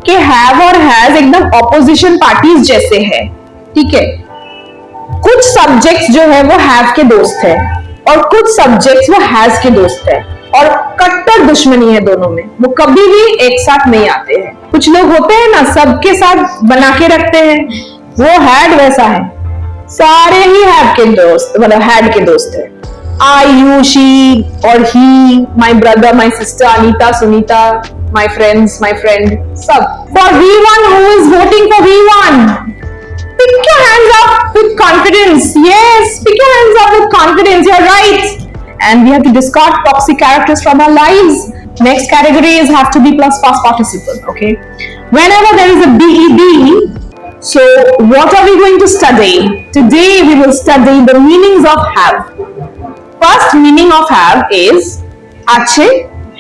कि हैव और हैज एकदम ऑपोजिशन पार्टीज जैसे है, ठीक है। कुछ सब्जेक्ट्स जो है वो हैव के दोस्त है और कुछ सब्जेक्ट्स वो हैज के दोस्त है, और कट्टर दुश्मनी है दोनों में, वो कभी भी एक साथ नहीं आते हैं। कुछ लोग होते हैं ना सबके साथ बना के रखते हैं, वो हैड वैसा है, सारे ही हैव के दोस्त मतलब हैड के दोस्त है। आई, यू, शी और he, my brother, my sister, Anita, Sunita, my friends, my friend, सब। For V1 who is voting for V1, pick your hands up with confidence. Yes, pick your hands up with confidence. You're right. And we have to discard toxic characters from our lives. Next category is have to be plus past participle. Okay. Whenever there is a BED, so what are we going to study? Today we will study the meanings of have. First meaning of have is अच्छे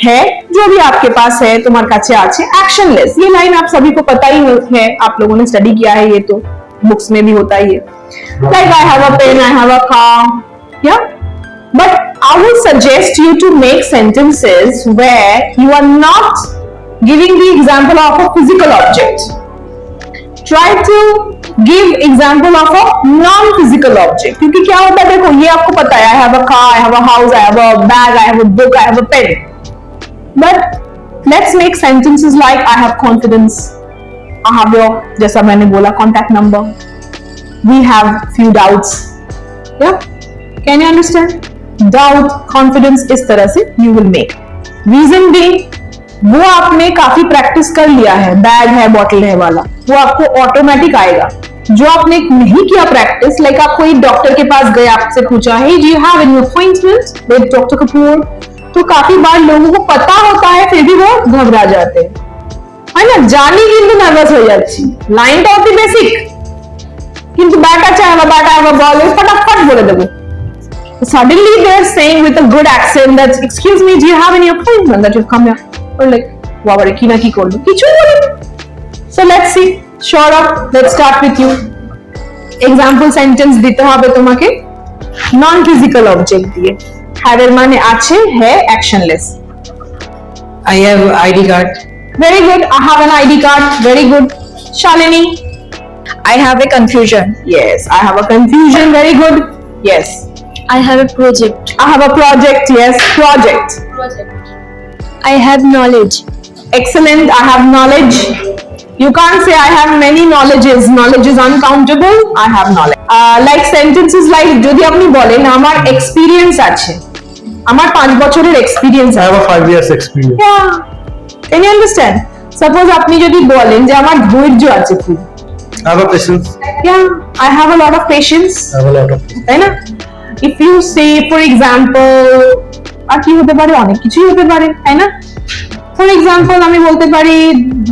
है, जो भी आपके पास है, तुम्हारे काचे अच्छे, actionless. ये लाइन आप सभी को पता ही है, आप लोगों ने स्टडी किया है, ये तो बुक्स में भी होता ही है। Like I have a pen, I have a car, yeah. But I would suggest you to make sentences where you are not giving the example of a physical object. Try to give example of a non-physical object. क्योंकि क्या होता है, देखो ये आपको पता है, I have a car, I have a house, I have a bag, I have a book, I have a pen. But let's make sentences like I have confidence, I have your, जैसा मैंने बोला, contact number. We have few doubts. Yeah, can you understand? Doubt, confidence, इस तरह से you will make. Reason being, वो आपने काफी practice कर लिया है, बैग है, बॉटल है वाला, वो आपको ऑटोमेटिक आएगा। जो आपने नहीं किया प्रैक्टिस, लाइक आप कोई डॉक्टर के पास गए, आपसे पूछा है do you have any appointment with doctor Kapoor, तो काफी बार लोगों को पता होता है फिर भी वो घबरा जाते हैं, है ना। जानी किंतु नार्भास हो जाती, लाइनটা অতি বেসিক, কিন্তু ব্যাটা চায় না, ব্যাটা আবার বলে ফটাফট বলে দেবো। Suddenly they are saying with a good accent that excuse me, do you have any appointment that you've come here? Or like বাবারে কি না কি করলো, কিছু বলেন। So let's see, sure up, let's start with you. Example sentence দিতে হবে তোমাকে non physical object দিয়ে। have এর মানে আছে, है actionless। I have ID card. Very good, I have an ID card, very good। Shalini, I have a confusion. yes, I have a confusion, very good। yes, I have a project. I have a project, yes, project। I have knowledge. excellent, I have knowledge। you can't say I have many knowledges, knowledge is uncountable, I have knowledge। like sentences like যদি আপনি বলেন আমার experience আছে, আমার 5 বছরের experience I আছে, have a 5 years experience। yeah, can you understand? suppose আপনি যদি বলেন যে আমার ধৈর্য আছে খুব, I have a patience। yeah, I have a lot of patience, I have a lot of তাই না। if you say for example, আর কি হতে পারে, অনেক কিছুই হতে পারে, তাই না। ফর এক্সাম্পল আমি বলতে পারি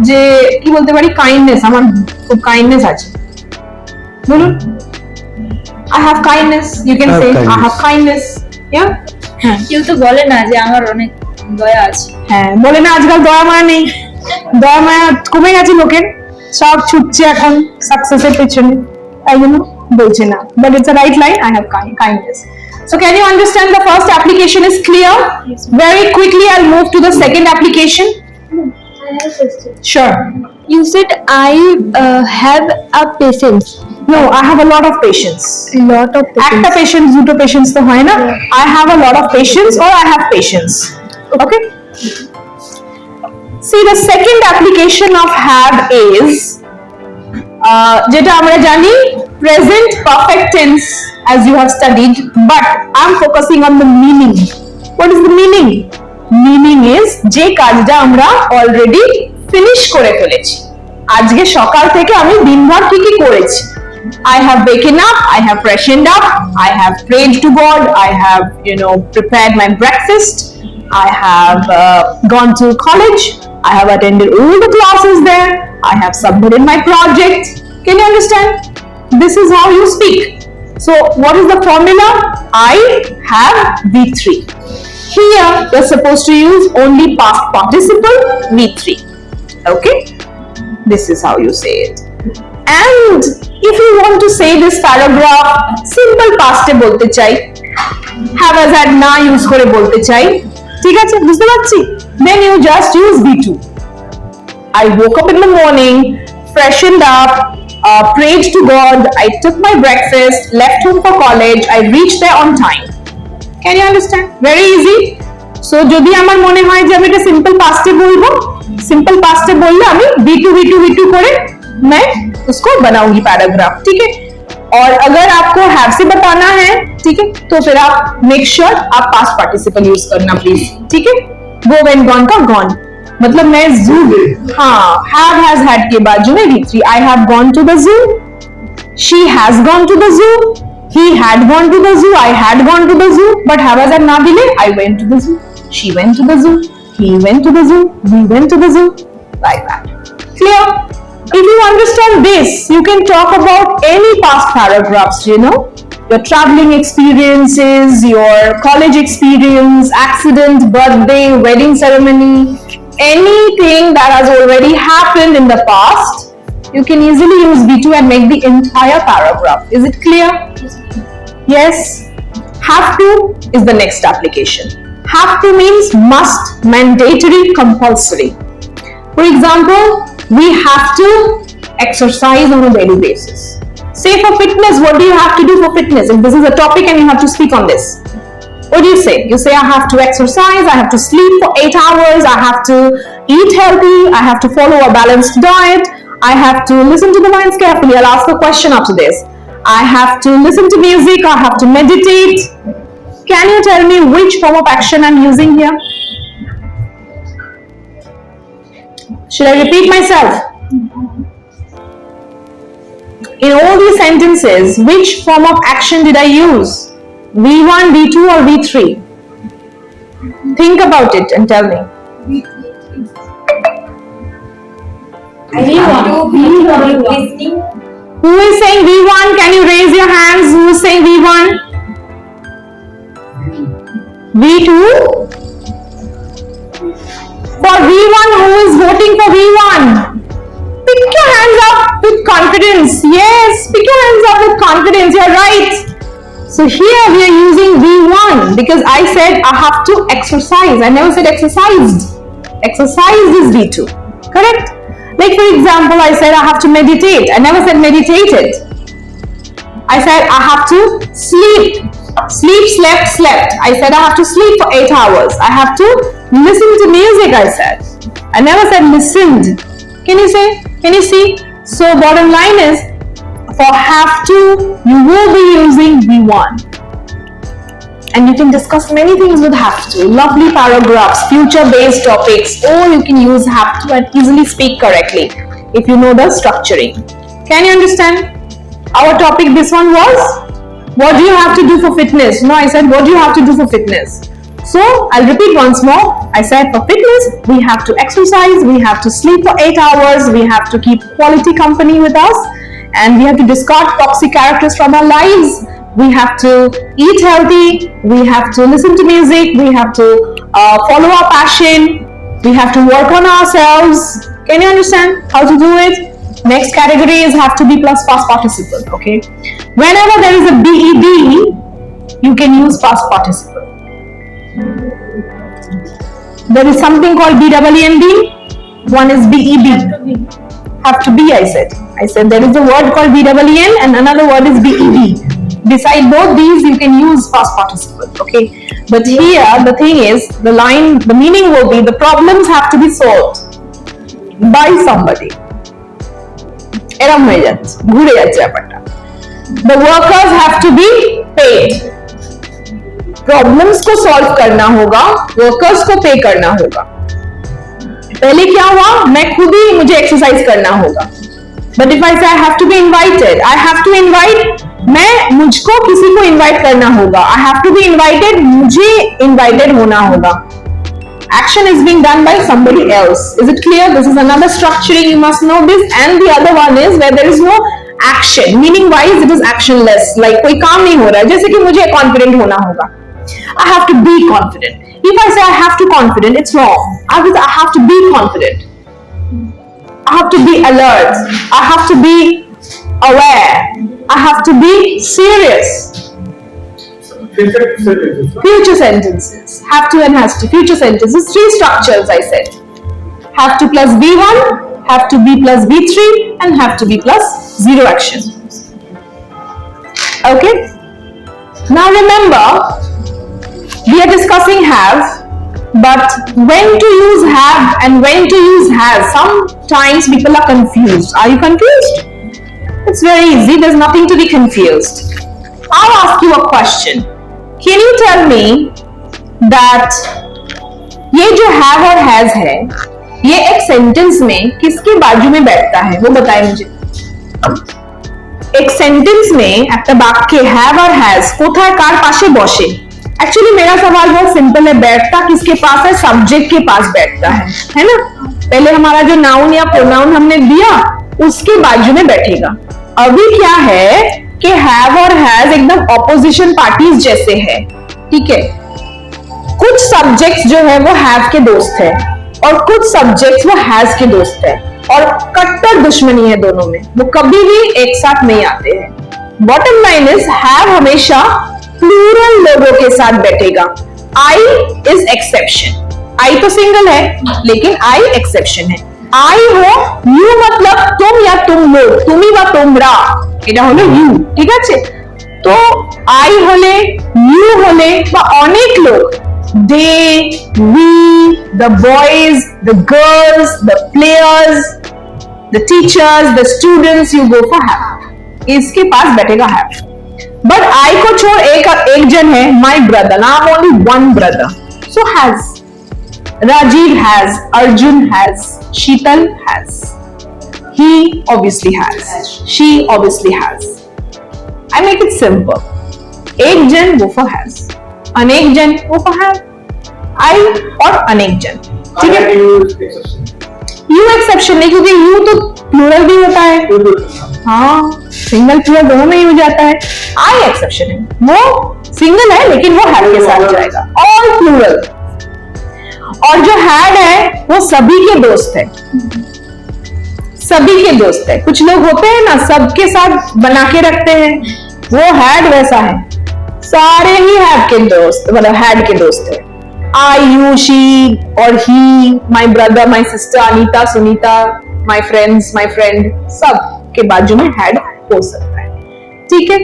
যে কি বলতে পারি, কাইন্ডনেস, আমার খুব কাইন্ডনেস আছে, বলুন I have kindness, you can I have say I kindness। have kindness, yeah। হ্যাঁ, কেউ তো বলে না যে আমার অনেক দয়া আছে। হ্যাঁ, বলে না আজকাল দয়া মায়া নেই, দয়া মায়া কমে গেছে লোকের, সব ছুটছে এখন সাকসেসের পেছনে, তাই জন্য বলছে না, but it's a right line, I have kindness। So can you understand the first application is clear? Yes, Very quickly I'll move to the second application। I have a question. Sure। You said I have a patience. No, I have a lot of patience। Lot of একটা patience দুটো patience তো হয় না, I have a lot of patience or I have patience, okay। see the second application of have is যেটা আমরা জানি present perfect tense as you have studied, but I'm focusing on the meaning। what is the meaning? meaning is যে কাজটা আমরা already finish করে ফেলেছি, আজকে সকাল থেকে আমি দিনভর কি কি করেছি। I have waken up, I have freshened up, I have prayed to God, I have prepared my breakfast, I have gone to college, I have attended all the classes there, I have submitted my project। can you understand? this is how you speak। so what is the formula? I have V3। here you're supposed to use only past participle V3, okay। this is how you say it। and if you want to say this paragraph simple past এ বলতে চাই, have as had না use করে বলতে চাই, ঠিক আছে, বুঝতে পারছি, then you just use V2। I woke up in the morning, freshened up, prayed to God, I took my breakfast, left home for college, I reached there on time. Can you understand? Very easy. So যদি আমার মনে হয় যে আমি এটা simple পাস্টে বলবো, simple past में बोलना अभी V2 करे मैं उसको बनाऊंगी पैराग्राफ, ठीक है। और अगर आपको हैव से बताना है, ठीक है, तो फिर आप मेक श्योर आप पास्ट पार्टिसिपल यूज करना प्लीज, ठीक है। गो वेन गॉन का गॉन मतलब मैं जू, हाँ, हैव हैज हैड के बाद जो है V3, I have gone to the zoo, she has gone to the zoo, he had gone to the zoo, I had gone to the zoo, but have as na dile, I went to the zoo, she went to the zoo, he went to the zoo, we went to the zoo, like that. Clear? If you understand this, you can talk about any past paragraphs, you know, your traveling experiences, your college experience, accident, birthday, wedding ceremony, anything that has already happened in the past, you can easily use V2 and make the entire paragraph. Is it clear? Yes. Have to is the next application. Have to means must, mandatory, compulsory. For example, we have to exercise on a daily basis. Say for fitness, what do you have to do for fitness? If this is a topic and you have to speak on this, what do you say? You say, I have to exercise, I have to sleep for 8 hours, I have to eat healthy, I have to follow a balanced diet, I have to listen to the lines carefully. I'll ask a question after this. I have to listen to music, I have to meditate. Can you tell me which form of action I'm using here? Should I repeat myself? In all these sentences, which form of action did I use? V1, V2 or V3? Think about it and tell me. Listening. Who is saying V1? Can you raise your hands? Who is saying V1? V2? For V1, who is voting for V1? Pick your hands up with confidence. Yes, pick your hands up with confidence. You're right. So here we are using V1 because I said I have to exercise. I never said exercised. Exercised is V2. Correct? Like for example, I said I have to meditate. I never said meditated. I said I have to sleep. Sleep, slept. I said I have to sleep for 8 hours. I have to listen to music, I said. I never said listened. Can you say? Can you see? So bottom line is, for have to, you will be using V1. And you can discuss many things with have to. Lovely paragraphs, future-based topics, or you can use have to and easily speak correctly if you know the structuring. Can you understand? Our topic, this one was, what do you have to do for fitness? No, I said, what do you have to do for fitness? So, I'll repeat once more. I said for fitness, we have to exercise, we have to sleep for 8 hours, we have to keep quality company with us, and we have to discard toxic characters from our lives. We have to eat healthy, we have to listen to music, we have to follow our passion, we have to work on ourselves. Can you understand how to do it? Next category is have to be plus past participle, okay? Whenever there is a BED, you can use past participle. There is something called BEEND, one is BEB. Have to be, I said. There is a word called BEEN and another word is BEB. Beside both these, you can use past participle, okay? But here, the thing is, the meaning will be the problems have to be solved by somebody. The workers have to be paid. Problems को solve करना होगा, workers को pay करना होगा. पहले क्या हुआ? मैं खुद ही मुझे exercise करना होगा. But if I say I have to be invited, I have to invite, मुझको किसी को invite करना होगा. I have to be invited, मुझे invited होना होगा. Action is being done by somebody else. Is it clear? This is another structuring, you must know this. And the other one is where there is no action. Meaning wise, it is actionless. Like कोई काम नहीं हो रहा है. जैसे कि मुझे confident होना होगा. I have to be confident. If I say I have to confident, it's wrong. I have to be confident. I have to be alert. I have to be aware. I have to be serious. Future sentences. Have to and has to. Future sentences. 3 structures I said. Have to plus V1, have to be plus B3 and have to be plus zero action. Okay? Now remember, we are discussing have, but when to use have and when to use has, sometimes people are confused. Are you confused? It's very easy, there's nothing to be confused. I'll ask you a question. Can you tell me that ये जो have और has है, ये एक sentence में किसके बाजू में बैठता है, वो बताए मुझे। एक सेंटेंस में একটা বাক্যে have और has কোথায় কার পাশে বসে। एक्चुअली मेरा सवाल बहुत सिंपल है, बैठता किसके पास है, सब्जेक्ट के पास बैठता है ना। पहले हमारा जो नाउन या प्रोनाउन हमने दिया उसके बाजू में बैठेगा। अभी क्या है कि हैव और हैज एकदम ऑपोजिशन पार्टीज जैसे है, ठीक है। कुछ सब्जेक्ट्स जो है वो हैव के दोस्त है और कुछ सब्जेक्ट्स वो हैज के दोस्त है, और कट्टर दुश्मनी है दोनों में, वो कभी भी एक साथ नहीं आते हैं। बॉटम लाइन इज हैव हमेशा प्लूरल लोगों के साथ बैठेगा। I is exception. आई तो सिंगल है लेकिन आई एक्सेप्शन है। आई हो यू मतलब तुम या तुम लोग, তুমি বা তোমরা, এটা হলো ইউ, ঠিক আছে। তো আই হলে ইউ হলে বা অনেক লোক, দে, we, the boys, the girls, the players, the teachers, the students, you go for have. इसके पास बैठेगा have. बट आई को छोड़ एक जन है, my brother, I am only one brother, so has. Rajiv has, Arjun has, Sheetal has, he obviously has, she obviously has. I make it simple. एक जन वो फॉर हैज, अनेक जन वो फॉर हैव, आई और अनेक जन, ठीक है। यू एक्सेप्शन नहीं, क्योंकि यू तो प्लूरल भी होता है, हाँ सिंगल प्लूरल दोनों में ही हो जाता है। आई एक्सेप्शन है, वो सिंगल है लेकिन वो हैव के साथ जाएगा, ऑल प्लूरल। और जो हैड है वो सभी के दोस्त है, सभी के दोस्त है। कुछ लोग होते हैं ना सबके साथ बना के रखते हैं, वो हैड वैसा है, सारे ही हैव के दोस्त, मतलब हैड के दोस्त है। I, you, she और he, my brother, my sister, Anita, Sunita, my friends, my friend, सब के बाजू में had हो सकता है, ठीक है।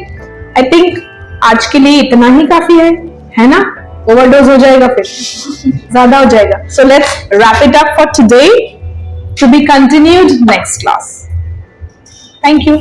I think आज के लिए इतना ही काफी है ना। ओवरडोज हो जाएगा फिर ज्यादा हो जाएगा। So let's wrap it up for today, to be continued next class. Thank you.